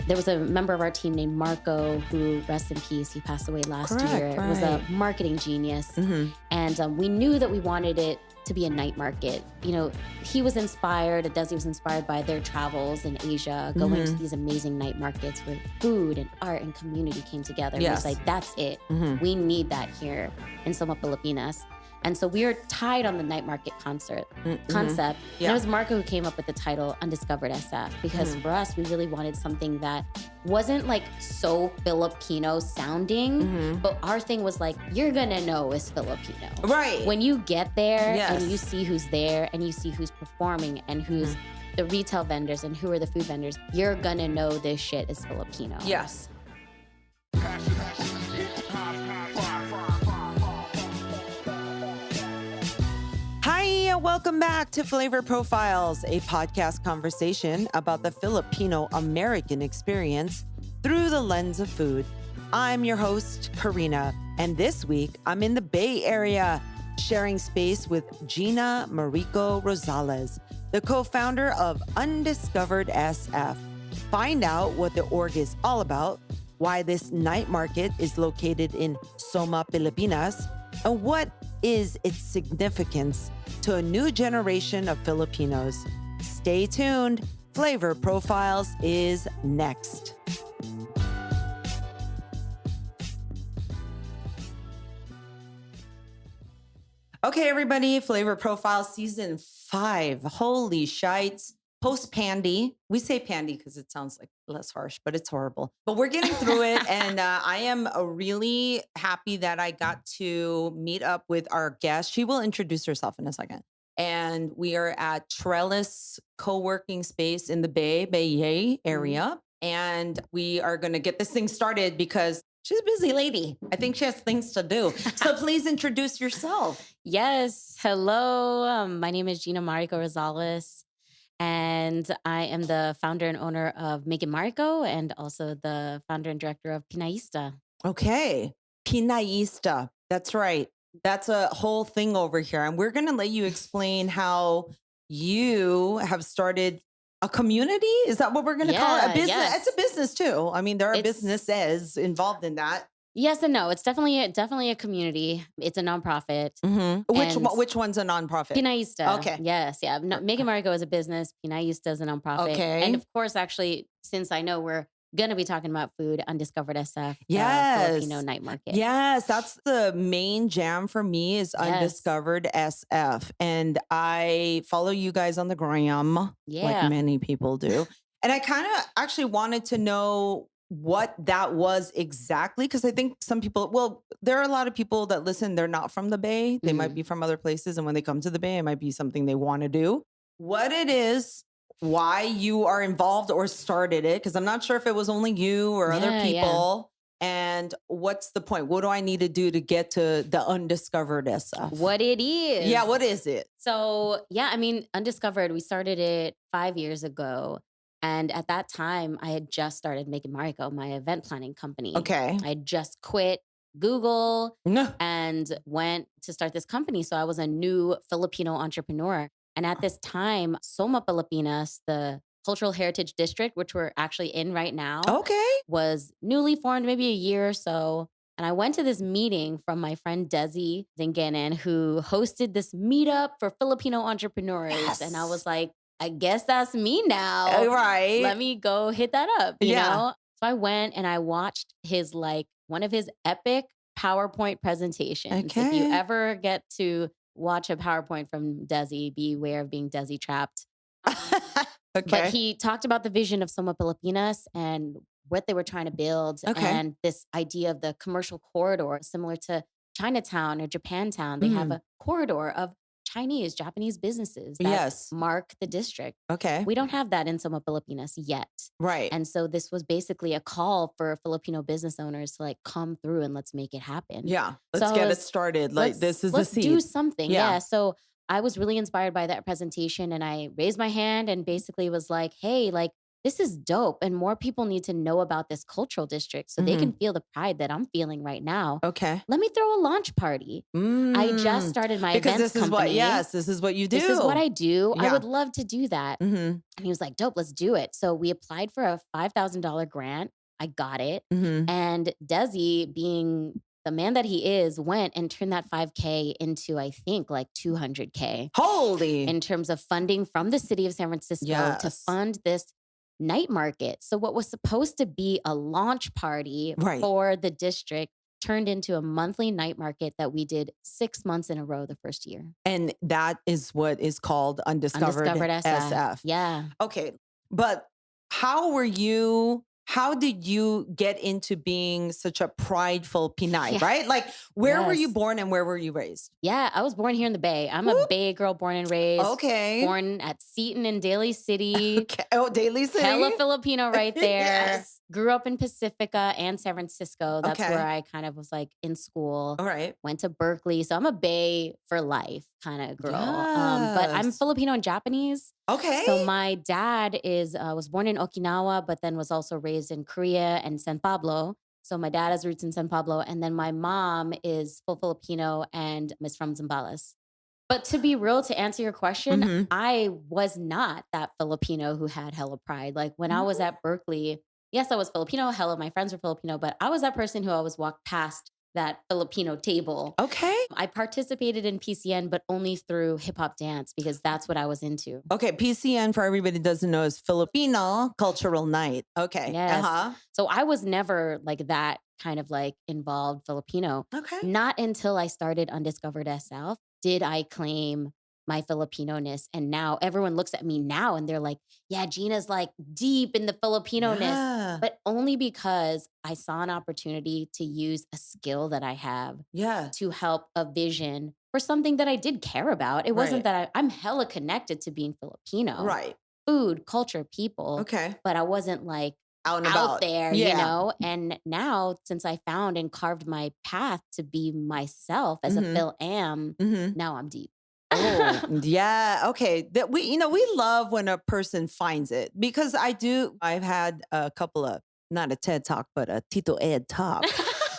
There was a member of our team named Marco who, rest in peace, he passed away last year. Right. Was a marketing genius. And we knew that we wanted it to be a night market. You know, he was inspired, Desi was inspired by their travels in Asia, going to these amazing night markets where food and art and community came together. Yes. It was like, that's it. We need that here in SOMA Pilpinas. And so we were tied on the night market concept. And it was Marco who came up with the title Undiscovered SF, because for us, we really wanted something that wasn't like so Filipino sounding, but our thing was like, you're gonna know it's Filipino. Right. When you get there and you see who's there and you see who's performing and who's the retail vendors and who are the food vendors, you're gonna know this shit is Filipino. Yes. Hi, welcome back to Phlavor Profiles, a podcast conversation about the Filipino-American experience through the lens of food. I'm your host, Karina, and this week I'm in the Bay Area, sharing space with Gina Mariko Rosales, the co-founder of Undiscovered SF. Find out what the org is all about, why this night market is located in SOMA Pilpinas, and what is its significance to a new generation of Filipinos. Stay tuned. Phlavor Profiles is next. Okay, everybody, Phlavor Profiles Season 5. Holy shites. Post-pandy. We say pandy because it sounds like less harsh, but it's horrible. But we're getting through it. And I am really happy that I got to meet up with our guest. She will introduce herself in a second. And we are at Trellis Co-Working Space in the Bay area. And we are going to get this thing started because she's a busy lady. I think she has things to do. So please introduce yourself. Yes. Hello. My name is Gina Mariko Rosales. And I am the founder and owner of Make Mariko and also the founder and director of Pinaista. Okay. Pinaista. That's right. That's a whole thing over here. And we're going to let you explain how you have started a community. Is that what we're going to call it? A business. Yes. It's a business too. I mean, there are businesses involved in that. Yes and no. It's definitely a community. It's a nonprofit. Which one's a nonprofit? Pinaista. Okay. Yes. Yeah. Make Mariko is a business. Pinaista is a nonprofit. Okay. And of course, actually, since I know we're going to be talking about food, Undiscovered SF, Filipino night market. Yes. That's the main jam for me is Undiscovered SF. And I follow you guys on the gram, like many people do. And I kind of actually wanted to know what that was exactly. Because I think some people, there are a lot of people that listen, they're not from the Bay. They might be from other places. And when they come to the Bay, it might be something they want to do. What it is, why you are involved or started it. Because I'm not sure if it was only you or other people. And what's the point? What do I need to do to get to the Undiscovered SF? What it is. Yeah, what is it? So, I mean, Undiscovered, we started it 5 years ago. And at that time, I had just started Make Mariko, my event planning company. Okay. I had just quit Google and went to start this company. So I was a new Filipino entrepreneur. And at this time, SOMA Pilpinas, the Cultural Heritage District, which we're actually in right now, was newly formed, maybe a year or so. And I went to this meeting from my friend Desi Dinganan, who hosted this meetup for Filipino entrepreneurs. Yes. And I was like, I guess that's me now. Right. Let me go hit that up, you know? So I went and I watched his one of his epic PowerPoint presentations. Okay. If you ever get to watch a PowerPoint from Desi, be aware of being Desi trapped. But he talked about the vision of SOMA Pilpinas and what they were trying to build and this idea of the commercial corridor, similar to Chinatown or Japantown. They have a corridor of Chinese, Japanese businesses that mark the district. Okay. We don't have that in SOMA Pilpinas yet. Right. And so this was basically a call for Filipino business owners to come through and let's make it happen. Yeah. Let's get it started. This is the seed. Let's do something. Yeah. So I was really inspired by that presentation and I raised my hand and basically was like, hey, this is dope. And more people need to know about this cultural district so they can feel the pride that I'm feeling right now. Okay. Let me throw a launch party. I just started my because events this company. this is what you do. This is what I do. Yeah. I would love to do that. And he was like, dope, let's do it. So we applied for a $5,000 grant. I got it. And Desi, being the man that he is, went and turned that 5K into, I think, like 200K. Holy. In terms of funding from the city of San Francisco to fund this night market. So what was supposed to be a launch party for the district turned into a monthly night market that we did 6 months in a row the first year. And that is what is called Undiscovered SF. Yeah. Okay. But how did you get into being such a prideful Pinay, right? Like, where were you born and where were you raised? Yeah, I was born here in the Bay. I'm a Bay girl, born and raised. Okay. Born at Seton in Daly City. Okay. Oh, Daly City. Hella Filipino right there. Grew up in Pacifica and San Francisco. That's where I kind of was like in school. All right. Went to Berkeley. So I'm a Bay for life kind of girl. But I'm Filipino and Japanese. Okay. So my dad was born in Okinawa, but then was also raised in Korea and San Pablo. So my dad has roots in San Pablo. And then my mom is full Filipino and is from Zambales. But to be real, to answer your question, I was not that Filipino who had hella pride. Like when I was at Berkeley, yes, I was Filipino. Hella, my friends were Filipino, but I was that person who always walked past that Filipino table. Okay. I participated in PCN, but only through hip hop dance because that's what I was into. Okay. PCN, for everybody that doesn't know, is Filipino Cultural Night. Okay. Yes. So I was never like that kind of like involved Filipino. Okay. Not until I started Undiscovered SF did I claim my Filipino-ness. And now everyone looks at me now and they're like, yeah, Gina's like deep in the Filipino-ness. But only because I saw an opportunity to use a skill that I have to help a vision for something that I did care about. It wasn't that I'm hella connected to being Filipino. Right. Food, culture, people. Okay. But I wasn't like out there, you know? And now, since I found and carved my path to be myself as a Phil-am, now I'm deep. Oh, yeah. Okay. That we love when a person finds it because I've had a couple of, not a TED talk, but a Tito Ed talk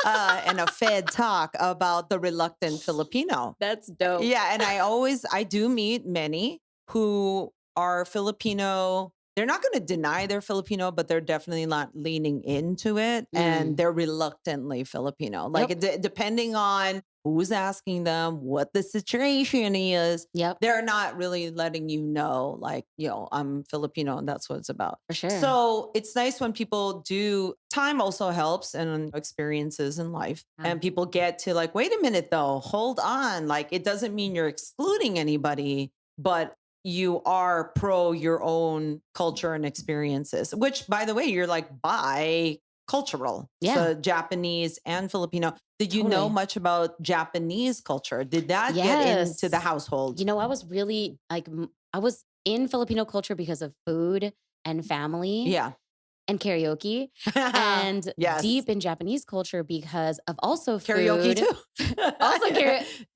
and a Fed talk about the reluctant Filipino. That's dope. Yeah. And I do meet many who are Filipino. They're not going to deny they're Filipino, but they're definitely not leaning into it. And they're reluctantly Filipino. Like depending on who's asking them, what the situation is. They're not really letting you know, like, I'm Filipino and that's what it's about. For sure. So it's nice when people do. Time also helps and experiences in life. And people get to like, wait a minute though, hold on. Like, it doesn't mean you're excluding anybody, but you are pro your own culture and experiences, which by the way, you're like bi-cultural. So Japanese and Filipino. Did you know much about Japanese culture? Did that get into the household? I was really like, I was in Filipino culture because of food and family. Yeah. And karaoke, and deep in Japanese culture because of also food. Karaoke too. Also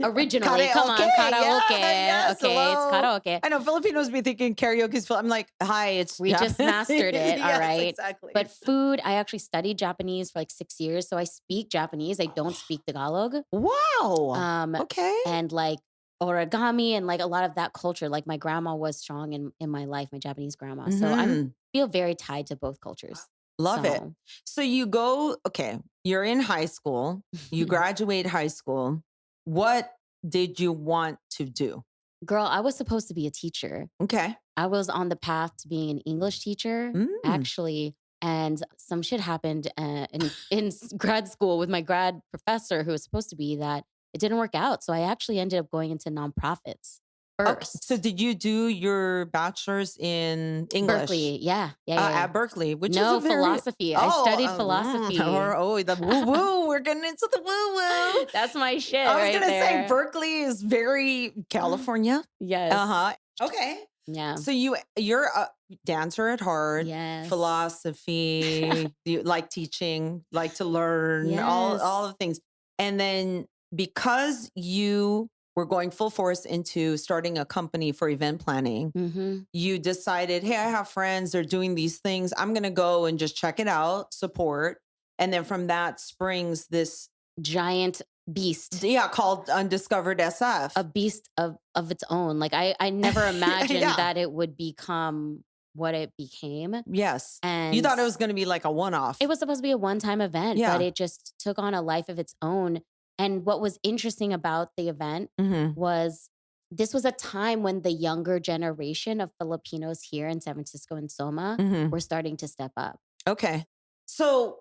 originally, karaoke, come on, karaoke. Yes, okay, hello. it's karaoke. I know Filipinos be thinking karaoke is. I'm like, hi, we just mastered it. All right, exactly. But food, I actually studied Japanese for like 6 years, so I speak Japanese. I don't speak Tagalog. Wow. Okay. And like origami and like a lot of that culture. Like my grandma was strong in my life, my Japanese grandma. So I feel very tied to both cultures. Love it. So you're in high school, you graduate high school. What did you want to do? Girl, I was supposed to be a teacher. Okay. I was on the path to being an English teacher, actually. And some shit happened in grad school with my grad professor who was supposed to be that it didn't work out. So I actually ended up going into nonprofits first. Okay. So did you do your bachelor's in English? Berkeley, yeah. At Berkeley, which is philosophy. I studied philosophy. The woo-woo. We're getting into the woo-woo. That's my shit I was going to say, Berkeley is very California. Yes. Okay. Yeah. So you're a dancer at heart. Yes. Philosophy. You like teaching, like to learn, all the things. And then because you were going full force into starting a company for event planning. Mm-hmm. You decided, hey, I have friends, they're doing these things. I'm going to go and just check it out, support. And then from that springs this giant beast. Yeah, called Undiscovered SF. A beast of its own. Like I never imagined that it would become what it became. Yes. And you thought it was going to be like a one-off. It was supposed to be a one-time event, but it just took on a life of its own. And what was interesting about the event was this was a time when the younger generation of Filipinos here in San Francisco and SOMA were starting to step up. Okay. So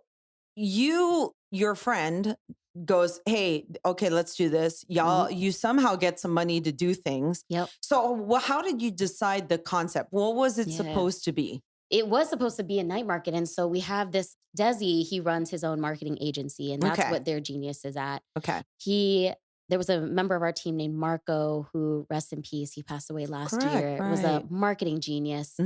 your friend goes, hey, okay, let's do this. Y'all, you somehow get some money to do things. Yep. So how did you decide the concept? What was it supposed to be? It was supposed to be a night market. And so we have this Desi, he runs his own marketing agency, and that's what their genius is at. Okay. There was a member of our team named Marco who, rest in peace, he passed away last year. Right. Was a marketing genius.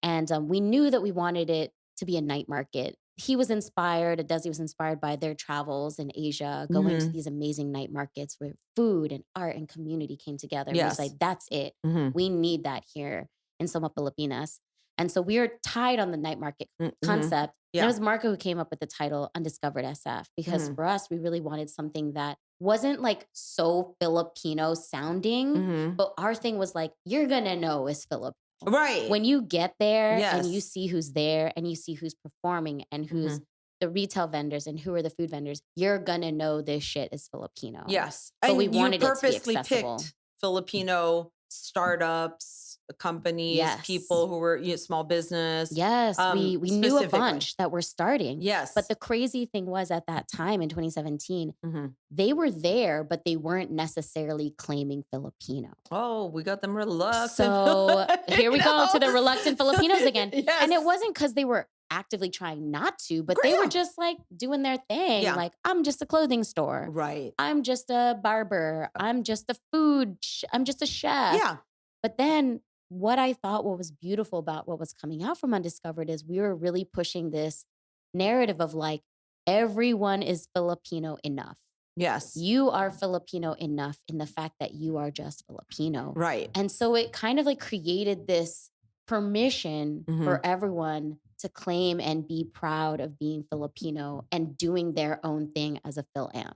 And we knew that we wanted it to be a night market. He was inspired, Desi was inspired by their travels in Asia, going to these amazing night markets where food and art and community came together. Yes. It was like, that's it. We need that here in SOMA Pilpinas. And so we were tied on the night market concept. And it was Marco who came up with the title Undiscovered SF, because for us, we really wanted something that wasn't like so Filipino sounding, but our thing was like, you're going to know it's Filipino. Right. When you get there and you see who's there and you see who's performing and who's the retail vendors and who are the food vendors, you're going to know this shit is Filipino. Yes. But and we wanted you it to be purposely accessible. picked Filipino startups, companies, people who were small business. Yes, we knew a bunch that were starting. Yes. But the crazy thing was, at that time in 2017, they were there, but they weren't necessarily claiming Filipino. Oh, we got them reluctant. So here we go to the reluctant Filipinos again. Yes. And it wasn't because they were actively trying not to, but they were just like doing their thing. Yeah. Like, I'm just a clothing store. Right. I'm just a barber. I'm just a I'm just a chef. Yeah. But then what I thought what was beautiful about what was coming out from Undiscovered is we were really pushing this narrative of like, everyone is Filipino enough. Yes. You are Filipino enough in the fact that you are just Filipino. Right. And so it kind of like created this permission for everyone to claim and be proud of being Filipino and doing their own thing as a Fil-Am.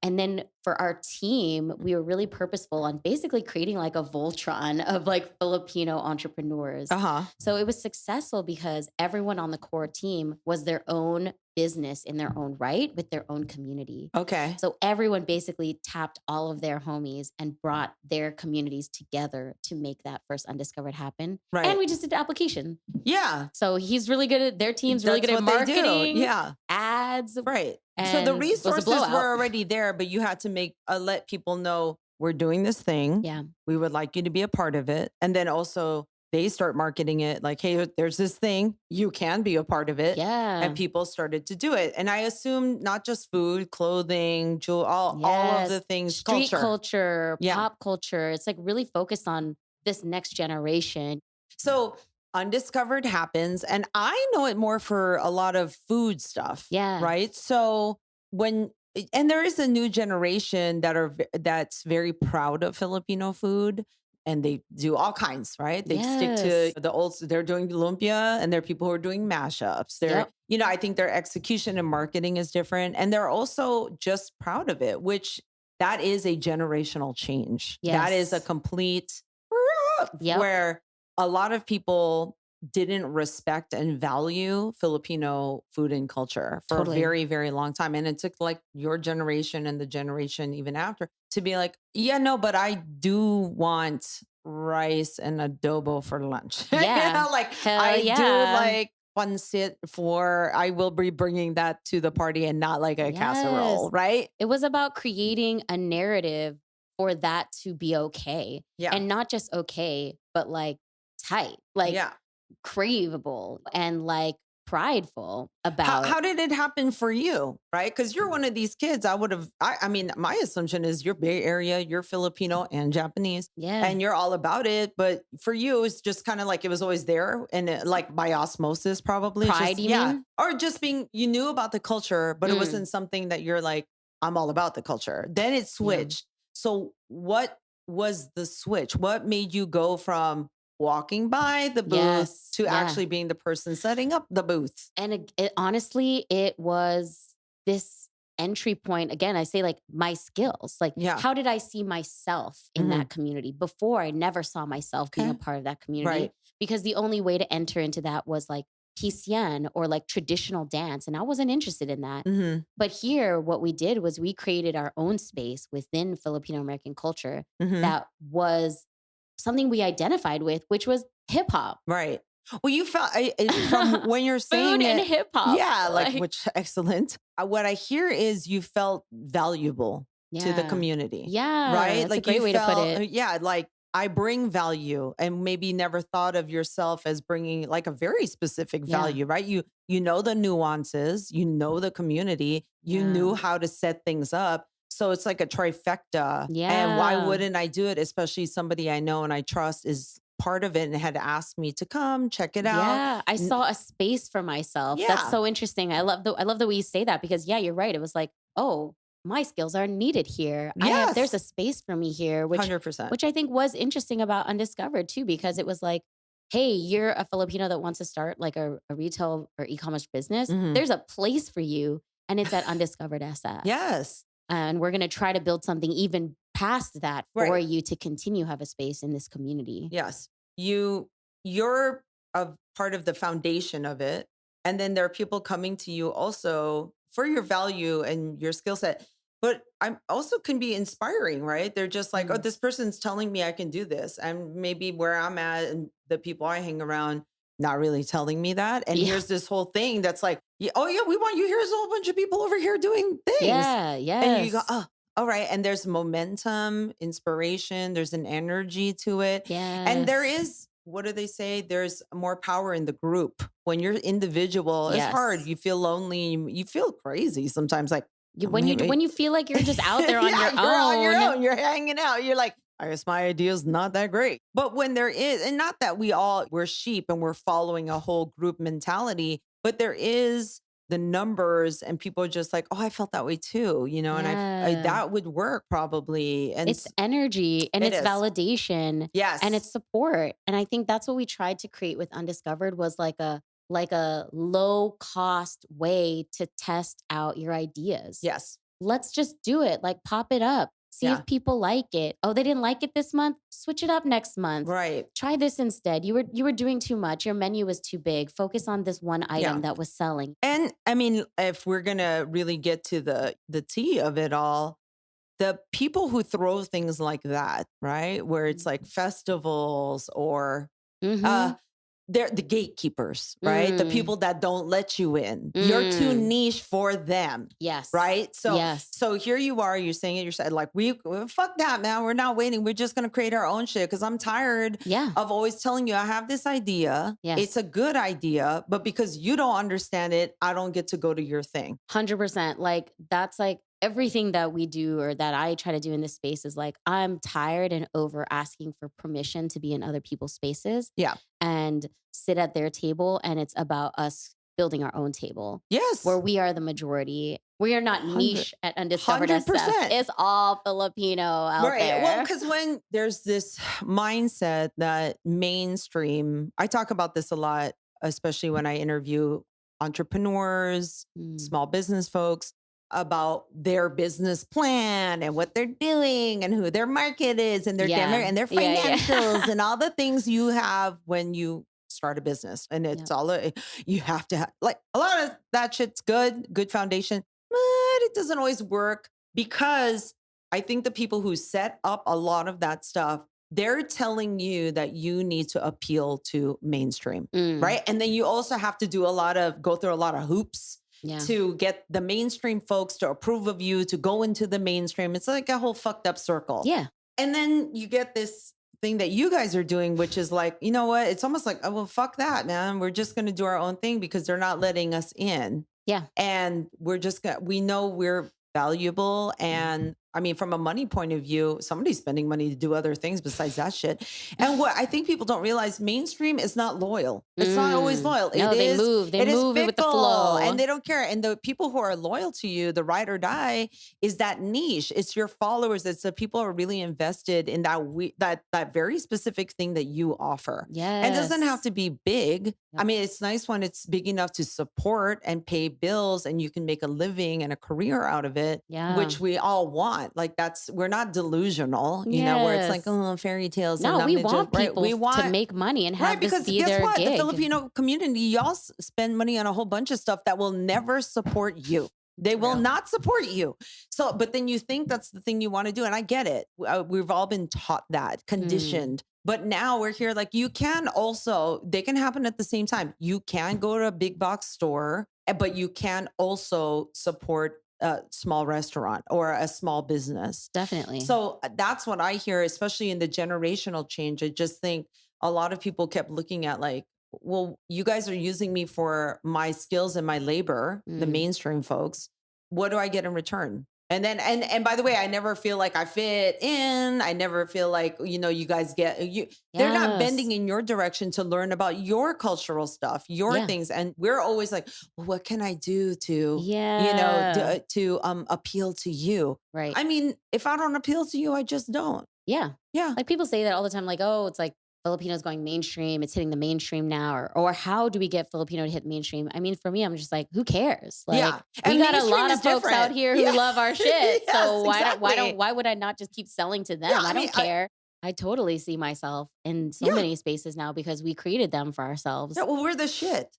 And then for our team, we were really purposeful on basically creating like a Voltron of like Filipino entrepreneurs. So it was successful because everyone on the core team was their own business in their own right with their own community. Okay. So everyone basically tapped all of their homies and brought their communities together to make that first Undiscovered happen. Right. And we just did the application. Yeah. So he's really good at, their team's really good at marketing. Yeah. Ads. Right. So the resources were already there, but you had to let people know we're doing this thing. Yeah. We would like you to be a part of it. And then also they start marketing it like, hey, there's this thing. You can be a part of it. Yeah. And people started to do it. And I assume not just food, clothing, jewelry, all of the things, street culture, Yeah. pop culture. It's like really focused on this next generation. So Undiscovered happens, and I know it more for a lot of food stuff. Yeah. Right. So and there is a new generation that's very proud of Filipino food, and they do all kinds, right? They stick to the old, they're doing lumpia, and there are people who are doing mashups. I think their execution and marketing is different, and they're also just proud of it, which that is a generational change. Yes. That is a complete where a lot of people didn't respect and value Filipino food and culture for a very, very long time. And it took like your generation and the generation even after to be like, but I do want rice and adobo for lunch. Yeah. Do like pancit I will be bringing that to the party and not like a casserole, right? It was about creating a narrative for that to be okay. Yeah. And not just okay, but like tight, like craveable and like prideful about. How did it happen for you? Right? Because you're one of these kids. I mean, my assumption is you're Bay Area, you're Filipino and Japanese. Yeah. And you're all about it. But for you, it was just kind of like it was always there and like by osmosis, probably. Pride, you mean? Or just you knew about the culture, but it wasn't something that you're like, I'm all about the culture. Then it switched. So what was the switch? What made you go from walking by the booth Yes. to Yeah. actually being the person setting up the booth? And honestly, it was this entry point. Again, I say like my skills. Like, Yeah. how did I see myself in that community? Before, I never saw myself being a Okay. part of that community Right. because the only way to enter into that was like PCN or like traditional dance. And I wasn't interested in that. Mm-hmm. But here, what we did was we created our own space within Filipino American culture Mm-hmm. that was something we identified with, which was hip hop. Right. Well, you felt from when you're saying Food and it, hip hop. yeah, like which excellent. What I hear is you felt valuable to the Yeah. community. Yeah. Right. That's Like a great you way to put felt, it. yeah, like I bring value, and maybe never thought of yourself as bringing like a very specific Yeah. value, right? You know the nuances, you know the community, you Yeah. knew how to set things up. So it's like a trifecta. And why Yeah. wouldn't I do it? Especially somebody I know and I trust is part of it and had asked me to come check it out. Yeah. I saw a space for myself. That's Yeah. so interesting. I love the way you say that because yeah, you're right. It was like, oh, my skills are needed here. There's a Yes. space for me here, which 100%. I think was interesting about Undiscovered too, because it was like, hey, you're a Filipino that wants to start like a retail or e-commerce business. Mhm. There's a place for you, and it's at Undiscovered SF. Yes. And we're going to try to build something even past that for Right. you to continue have a space in this community. Yes. You're a part of the foundation of it. And then there are people coming to you also for your value and your skill set. But I'm also can be inspiring, right? They're just like, oh, Mm. this person's telling me I can do this. And maybe where I'm at and the people I hang around not really telling me that. And Yeah. here's this whole thing that's like, oh yeah, we want you. Here's a whole bunch of people over here doing things. Yeah, And you go, yes. oh, all right. And there's momentum, inspiration, there's an energy to it. And there Yes. is, what do they say? There's more power in the group. When you're individual, it's hard. Yes. You feel lonely. You feel crazy sometimes. Like, When you feel like you're just out there on yeah, your you're on your own. own. You're hanging out. You're like, I guess my idea is not that great. But when there is, and not that we're sheep and we're following a whole group mentality, but there is the numbers and people are just like, oh, I felt that way too, and Yeah. that would work probably. And It's energy and It it's is. validation yes. and it's support. And I think that's what we tried to create with Undiscovered was like a low cost way to test out your ideas. yes. Let's just do it. Like pop it up. See Yeah. if people like it. Oh, they didn't like it this month? Switch it up next month. Right. Try this instead. You were doing too much. Your menu was too big. Focus on this one item Yeah. that was selling. And I mean, if we're going to really get to the tea of it all, the people who throw things like that, right? Where it's like festivals or Mhm. they're the gatekeepers, right? The Mm. people that don't let you in. You're too Mm. niche for them, Yes. right? So Yes. so here you are, you're saying it yourself, like fuck that, man. We're not waiting. We're just gonna create our own shit because I'm tired Yeah. of always telling you I have this idea. Yes. It's a good idea, but because you don't understand it, I don't get to go to your thing. 100%. Like that's like everything that we do or that I try to do in this space is like, I'm tired and over asking for permission to be in other people's spaces. Yeah. And sit at their table. And it's about us building our own table Yes. where we are the majority. We are not niche at Undiscovered 100%. SF. It's all Filipino out there. Well, because when there's this mindset that mainstream, I talk about this a lot, especially when I interview entrepreneurs, small business folks about their business plan and what they're doing and who their market is and their demo and their financials and all the things you have when you start a business. And it's all you have to have, like a lot of that shit's good foundation, but it doesn't always work because I think the people who set up a lot of that stuff, they're telling you that you need to appeal to mainstream, right? And then you also have to go through a lot of hoops to get the mainstream folks to approve of you, to go into the mainstream. It's like a whole fucked up circle. Yeah. And then you get this thing that you guys are doing, which is like, you know what? It's almost like, oh, well, fuck that, man. We're just going to do our own thing because they're not letting us in. Yeah. And we know we're valuable and I mean, from a money point of view, somebody's spending money to do other things besides that shit. And what I think people don't realize, mainstream is not loyal. It's not always loyal. No, they move. They move with the flow. And they don't care. And the people who are loyal to you, the ride or die, is that niche. It's your followers. It's the people who are really invested in that very specific thing that you offer. Yes. And it doesn't have to be big. Yep. I mean, it's nice when it's big enough to support and pay bills and you can make a living and a career out of it, which we all want. Like we're not delusional, you know, where it's like, oh, fairy tales. No, and we want people we want to make money and have this because be guess their what? gig. The Filipino community, y'all spend money on a whole bunch of stuff that will never support you. They will not support you. So, but then you think that's the thing you want to do. And I get it. We've all been taught that, conditioned. But now we're here, like they can happen at the same time. You can go to a big box store, but you can also support a small restaurant or a small business. Definitely. So that's what I hear, especially in the generational change. I just think a lot of people kept looking at like, well, you guys are using me for my skills and my labor, the mainstream folks. What do I get in return? And then, and by the way, I never feel like I fit in. I never feel like, you know, you guys they're not bending in your direction to learn about your cultural stuff, your things. And we're always like, well, what can I do to, you know, to appeal to you? Right. I mean, if I don't appeal to you, I just don't. Yeah. Yeah. Like people say that all the time, like, oh, it's like Filipinos going mainstream. It's hitting the mainstream now. Or how do we get Filipino to hit mainstream? I mean, for me, I'm just like, who cares? Like, we got a lot of folks out here who love our shit. Yes, so why would I not just keep selling to them? Yeah, I don't care. I totally see myself in so many spaces now because we created them for ourselves. Yeah, well, we're the shit.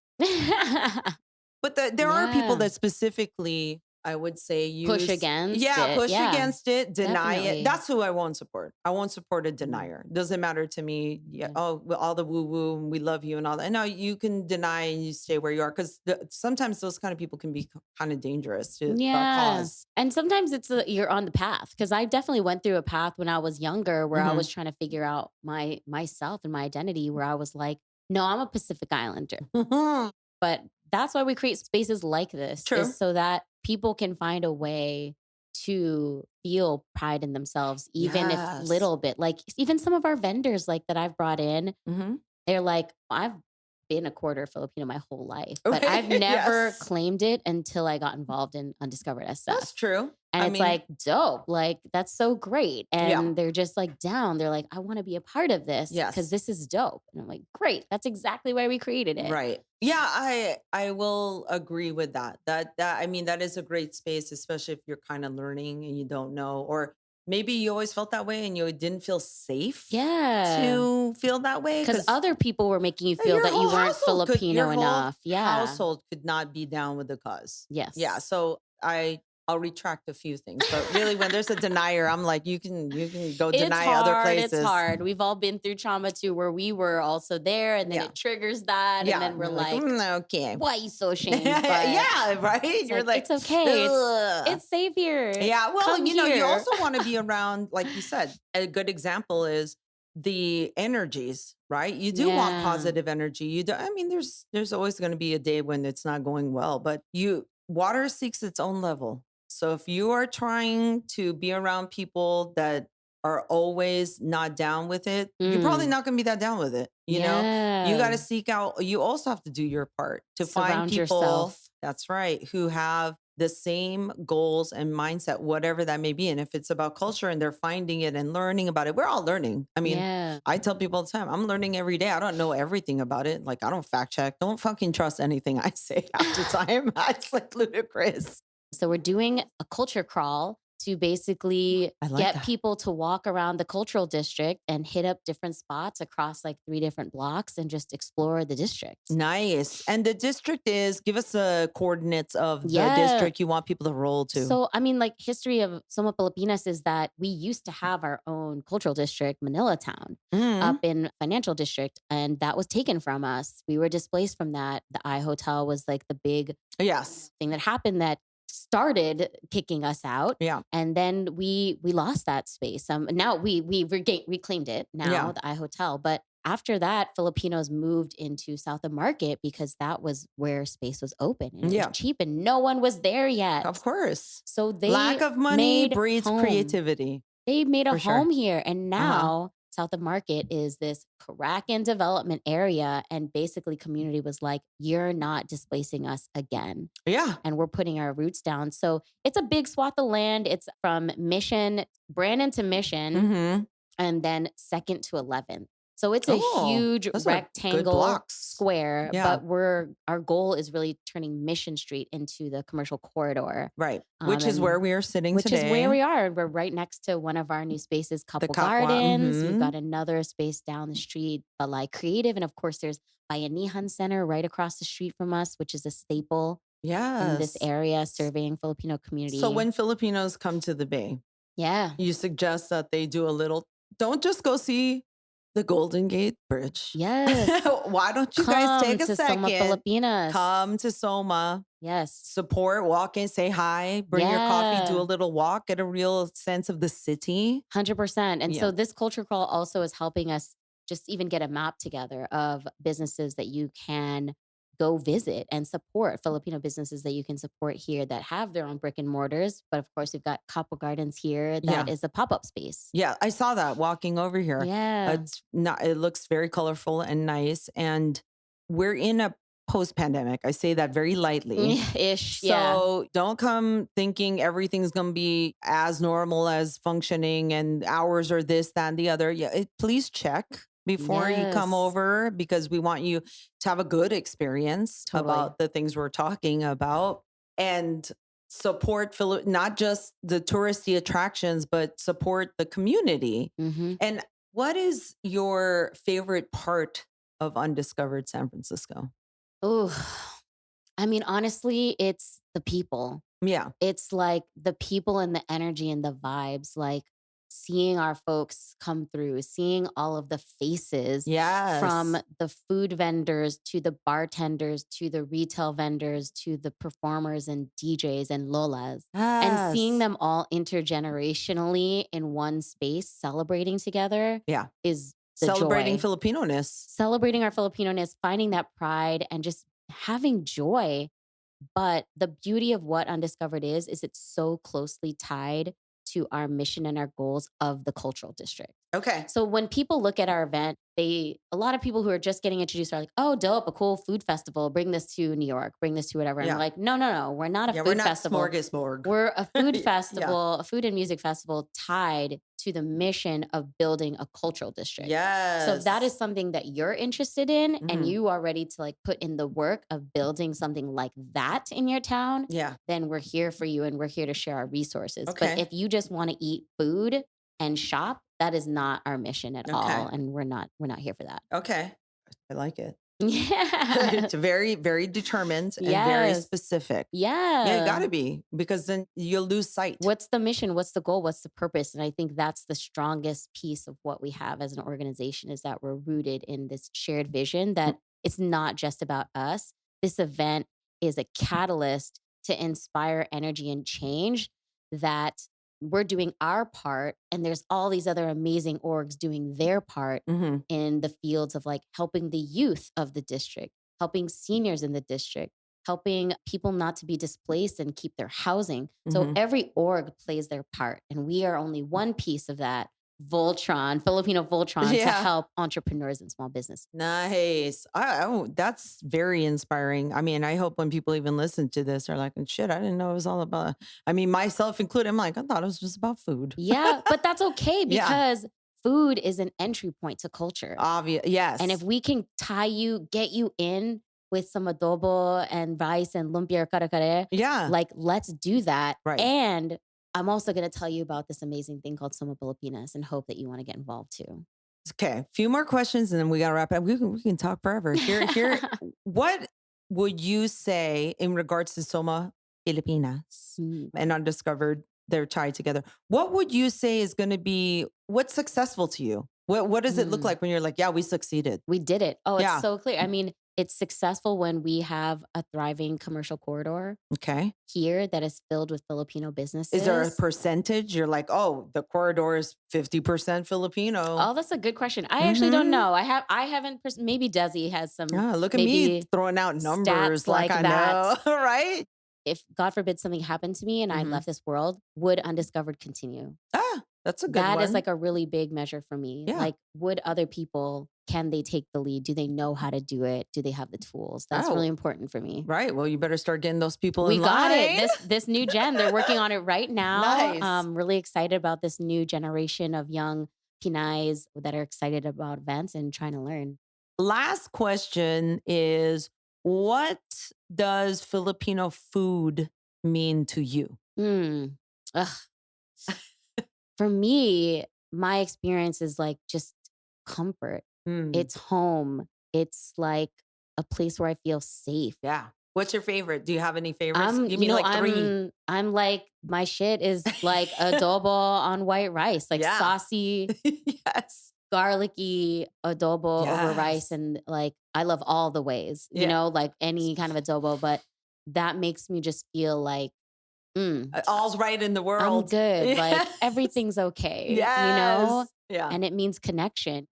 But there are people that specifically, I would say, push against against it, deny Definitely. it. That's who I won't support. I won't support a denier. Doesn't matter to me. Oh, well, all the woo woo, and we love you and all that. No, you can deny and you stay where you are because sometimes those kind of people can be kind of dangerous to cause. And sometimes it's you're on the path because I definitely went through a path when I was younger where I was trying to figure out myself and my identity. Where I was like, no, I'm a Pacific Islander, but that's why we create spaces like this, is so that people can find a way to feel pride in themselves, even if little bit. Like even some of our vendors, like that I've brought in, they're like, I've been a quarter Filipino my whole life, but I've never claimed it until I got involved in Undiscovered SF. That's true. And it's like dope. Like that's so great. And they're just like down. They're like, I want to be a part of this because this is dope. And I'm like, great. That's exactly why we created it. Right. Yeah, I will agree with that. That I mean, that is a great space, especially if you're kind of learning and you don't know, or maybe you always felt that way and you didn't feel safe to feel that way. Because other people were making you feel that you weren't Filipino enough. Household could not be down with the cause. Yes. Yeah. So I'll retract a few things, but really when there's a denier, I'm like, you can go deny other places. It's hard. We've all been through trauma too, where we were also there and then it triggers that. And then we're like, okay, why are you so ashamed? Yeah, right. You're like, it's okay. It's safe here. Yeah. Well, Come you know, here. you also want to be around, like you said, a good example is the energies, right? You do want positive energy. You do. I mean, there's always going to be a day when it's not going well, but water seeks its own level. So if you are trying to be around people that are always not down with it, you're probably not going to be that down with it. You know, you got to seek out, you also have to do your part to find people, yourself. That's right, who have the same goals and mindset, whatever that may be. And if it's about culture and they're finding it and learning about it, we're all learning. I mean, I tell people all the time, I'm learning every day. I don't know everything about it. Like I don't fact check. Don't fucking trust anything I say half the time. It's like ludicrous. So we're doing a culture crawl to basically get people to walk around the cultural district and hit up different spots across like 3 different blocks and just explore the district. Nice. And the district give us the coordinates of the district you want people to roll to. So, I mean, like history of SOMA Pilpinas is that we used to have our own cultural district, Manila Town, up in financial district. And that was taken from us. We were displaced from that. The I Hotel was like the big thing that happened that started kicking us out. And then we lost that space. Now we reclaimed it now, the I Hotel. But after that, Filipinos moved into South of Market because that was where space was open and it was cheap and no one was there yet. Of course. So they lack of money made breeds home. creativity. They made a For sure. home here. And now South of Market is this Kraken development area. And basically community was like, you're not displacing us again. Yeah. And we're putting our roots down. So it's a big swath of land. It's from Mission, Brandon to Mission, and then 2nd to 11th. So it's a huge rectangle square, but our goal is really turning Mission Street into the commercial corridor. Right. Which is where we are sitting today. Which is where we are. We're right next to one of our new spaces, Couple Gardens. We've got another space down the street, but like creative. And of course, there's Bayanihan Center right across the street from us, which is a staple in this area, serving Filipino community. So when Filipinos come to the Bay, you suggest that they do a little, don't just go see the Golden Gate Bridge. Yes. Why don't you guys take a second? SOMA Pilpinas. Come to SOMA. Yes. Support, walk in, say hi, bring your coffee, do a little walk, get a real sense of the city. 100%. And so this culture crawl also is helping us just even get a map together of businesses that you can go visit and support, Filipino businesses that you can support here that have their own brick and mortars. But of course, we've got Couple Gardens here that is a pop-up space. Yeah, I saw that walking over here. Yeah. It looks very colorful and nice. And we're in a post-pandemic. I say that very lightly. Ish. So don't come thinking everything's going to be as normal as functioning and hours or this, that, and the other. Yeah, please check before you come over, because we want you to have a good experience about the things we're talking about, and support not just the touristy attractions, but support the community. And what is your favorite part of Undiscovered San Francisco? Oh, I mean, honestly, it's the people. Yeah. It's like the people and the energy and the vibes, like seeing our folks come through, seeing all of the faces from the food vendors to the bartenders to the retail vendors to the performers and DJs and Lolas, and seeing them all intergenerationally in one space celebrating together is the celebrating joy. Filipino-ness. Celebrating our Filipino-ness, finding that pride and just having joy. But the beauty of what Undiscovered is it's so closely tied to our mission and our goals of the cultural district. Okay. So when people look at our event, a lot of people who are just getting introduced are like, oh, dope, a cool food festival. Bring this to New York, bring this to whatever. And we're like, no, we're not a food festival. Smorgasbord. We're a food festival, a food and music festival tied to the mission of building a cultural district. Yes. So if that is something that you're interested in and you are ready to like put in the work of building something like that in your town, then we're here for you and we're here to share our resources. Okay. But if you just want to eat food and shop, that is not our mission at all. And we're not here for that. Okay. I like it. Yeah. It's very, very determined and very specific. Yeah. You gotta be, because then you'll lose sight. What's the mission? What's the goal? What's the purpose? And I think that's the strongest piece of what we have as an organization, is that we're rooted in this shared vision that it's not just about us. This event is a catalyst to inspire energy and change, that we're doing our part, and there's all these other amazing orgs doing their part in the fields of like helping the youth of the district, helping seniors in the district, helping people not to be displaced and keep their housing. So every org plays their part, and we are only one piece of that Filipino Voltron to help entrepreneurs and small business. Nice. That's very inspiring. I mean, I hope when people even listen to this are like, shit, I didn't know it was all about, I mean, myself included, I'm like, I thought it was just about food. Yeah, but that's okay, because food is an entry point to culture. Obvious. Yes. And if we can get you in with some adobo and rice and lumpia or kare-kare, like, let's do that. Right. And I'm also going to tell you about this amazing thing called SOMA Pilpinas, and hope that you want to get involved too. Okay. A few more questions and then we got to wrap it up. We can talk forever. Here, what would you say in regards to SOMA Pilpinas and Undiscovered, they're tied together. What would you say is going to be, what's successful to you? What does it look like when you're like, yeah, we succeeded? We did it. Oh, it's so clear. I mean, It's successful when we have a thriving commercial corridor Okay. here that is filled with Filipino Is there a businesses. percentage? You're like, oh, the corridor is 50% Filipino. Oh, that's a good question. I actually don't know. I haven't, maybe Desi has some, Look at me maybe throwing out numbers stats like I that. know, right? If God forbid something happened to me and I left this world, would Undiscovered continue? That's a good That one. is like a really big measure for me. Yeah. Like, would other people, can they take the lead? Do they know how to do it? Do they have the tools? That's really important for me. Right. Well, you better start getting those people We in got line. it. This new gen, they're working on it right now. Nice. I'm really excited about this new generation of young Pinays that are excited about events and trying to learn. Last question is, what does Filipino food mean to you? For me, my experience is like just comfort. It's home. It's like a place where I feel safe. Yeah. What's your favorite? Do you have any favorites? Give me like three. I'm like, my shit is like adobo on white rice, like saucy, yes, garlicky adobo over rice. And like, I love all the ways, you know, like any kind of adobo, but that makes me just feel like, all's right in the world. I'm good. Like everything's okay, you know? Yeah. And it means connecting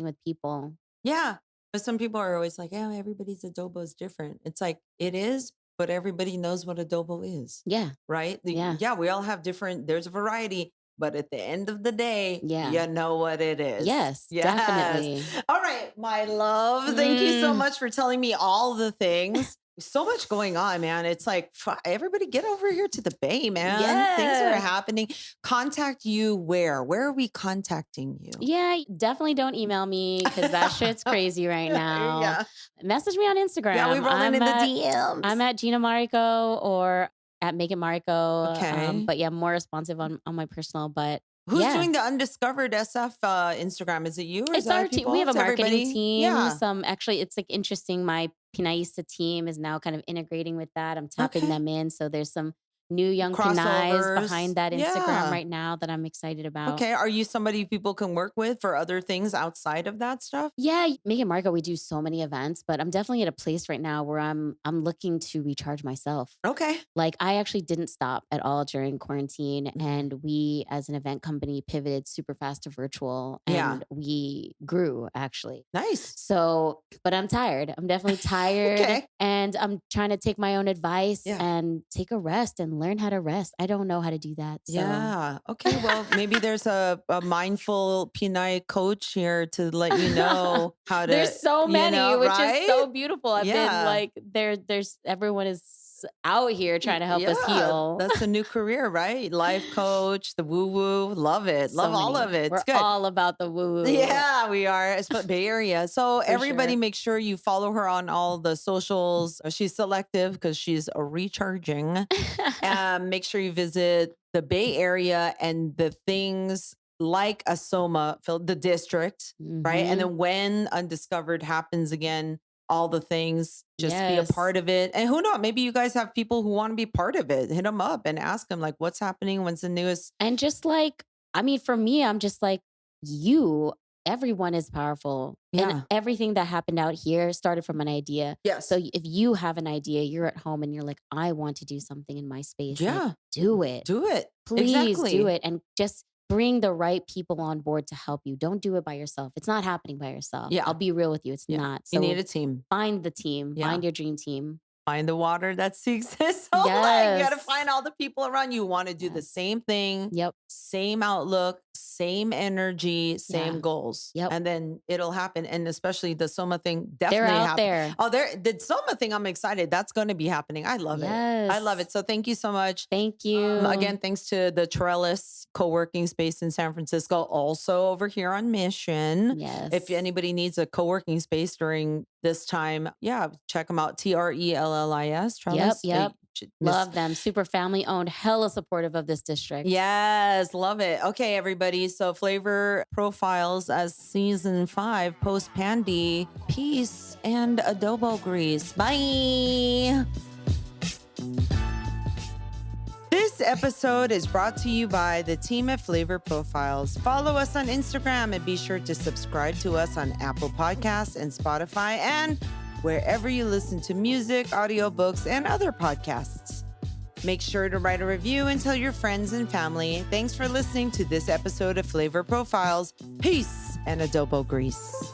with people. Yeah. But some people are always like, yeah, everybody's adobo is different. It's like, it is, but everybody knows what adobo is. Yeah. Right? Yeah. We all have different, there's a variety, but at the end of the day, you know what it is. Yes, definitely. All right, my love. Thank you so much for telling me all the things. So much going on, man. It's like, everybody get over here to the Bay, man. Yes. Things are happening. Contact you where? Where are we contacting you? Yeah, definitely don't email me because that shit's crazy right now. Message me on Instagram. Yeah, we rolling in the DMs. I'm at Gina Mariko or at Make It Mariko. Okay. But yeah, more responsive on my personal, but who's doing the Undiscovered SF Instagram? Is it you or it's our team? We have a marketing team. Yeah. Actually, it's like interesting. My Pinaista team is now kind of integrating with that. I'm tapping them in. So there's some new young Pinays behind that Instagram right now that I'm excited about. Okay. Are you somebody people can work with for other things outside of that stuff? Yeah. Make It Mariko, we do so many events, but I'm definitely at a place right now where I'm looking to recharge myself. Okay. Like I actually didn't stop at all during quarantine. And we as an event company pivoted super fast to virtual and we grew actually. Nice. So, but I'm tired. I'm definitely tired and I'm trying to take my own advice and take a rest and learn how to rest. I don't know how to do that. So. Yeah. Okay. Well, maybe there's a mindful Pinay coach here to let you know how to. There's so many, which is so beautiful. I've been like, there's everyone is out here trying to help us heal. That's a new career, right? Life coach, the woo-woo. Love it. Love all of it. We're all about the woo-woo. Yeah, we are. It's Bay Area. So everybody make sure you follow her on all the socials. She's selective because she's recharging. Make sure you visit the Bay Area and the things like a SOMA, the district, right? And then when Undiscovered happens again, all the things, just be a part of it. And who knows, maybe you guys have people who want to be part of it. Hit them up and ask them like, what's happening? When's the newest? And just like, I mean, for me, I'm just like, everyone is powerful. And everything that happened out here started from an idea. Yes. So if you have an idea, you're at home and you're like, I want to do something in my space. Yeah. Like, do it. Do it. Please do it. And just bring the right people on board to help you. Don't do it by yourself. It's not happening by yourself. Yeah. I'll be real with you. It's not. So you need a team. Find the team. Find your dream team. Find the water that seeks its soul. You got to find all the people around you who want to do the same thing. Yep. Same outlook, same energy, same goals. Yep. And then it'll happen. And especially the SOMA thing definitely They're out there. Oh, the SOMA thing, I'm excited. That's going to be happening. I love it. I love it. So thank you so much. Thank you. Again, thanks to the Trellis Co-Working Space in San Francisco, also over here on Mission. Yes. If anybody needs a co-working space during this time, check them out. Trellis. Trellis. Yep. Love them. Super family owned, hella supportive of this district. Yes, love it. Okay, everybody. So Phlavor Profiles as season 5 post Pandy. Peace and adobo grease. Bye. This episode is brought to you by the team at Phlavor Profiles. Follow us on Instagram and be sure to subscribe to us on Apple Podcasts and Spotify. And wherever you listen to music, audiobooks, and other podcasts. Make sure to write a review and tell your friends and family. Thanks for listening to this episode of Phlavor Profiles. Peace and adobo grease.